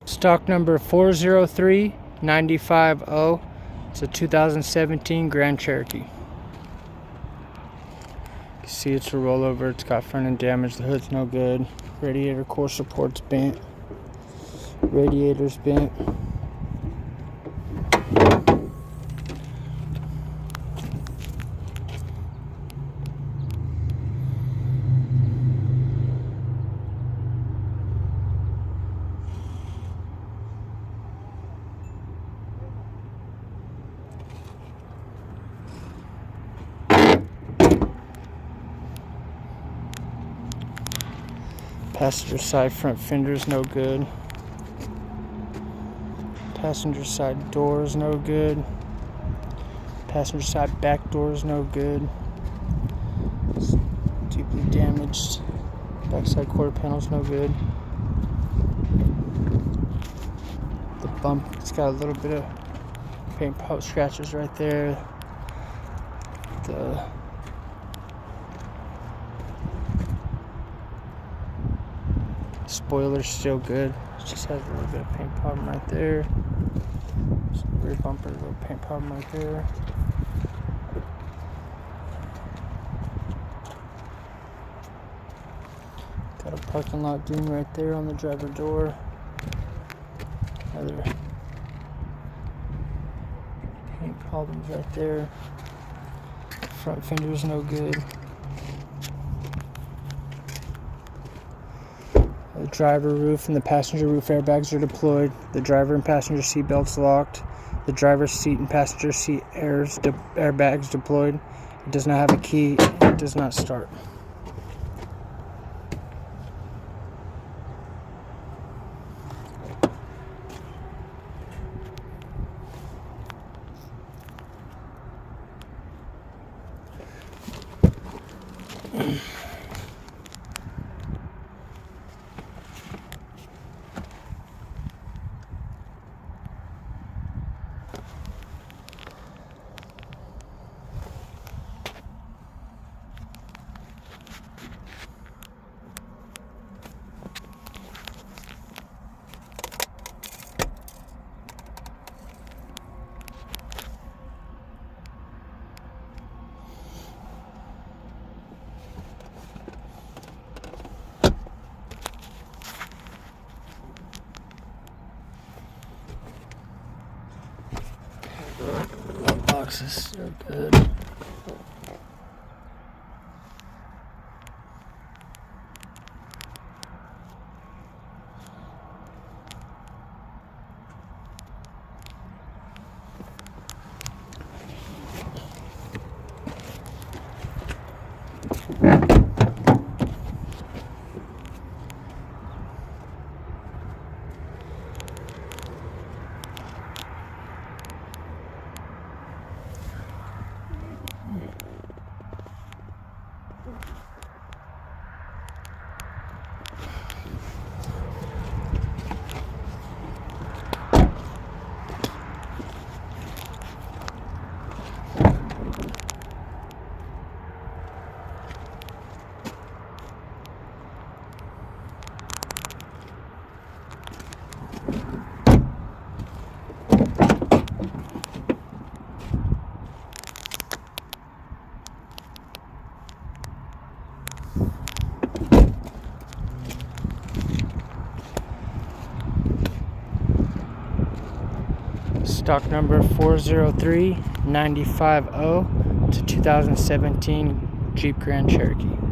Stock number 403950. It's a 2017 Grand Cherokee. You can see it's a rollover. It's got front end damage. The hood's no good. Radiator core support's bent. Radiator's bent. Passenger side front fender's no good. Passenger side door's no good. Passenger side back door's no good. It's deeply damaged. Backside quarter panel's no good. The bump, it's got a little bit of paint pot scratches right there. The spoiler's still good. It just has a little bit of paint problem right there. Rear bumper, a little paint problem right there. Got a parking lot ding right there on the driver door. Other paint problems right there. Front fender's no good. The driver roof and the passenger roof airbags are deployed. The driver and passenger seat belts locked. The driver's seat and passenger seat airbags deployed. It does not have a key. It does not start. Boxes are good. Stock number 403950. It's a 2017 Jeep Grand Cherokee.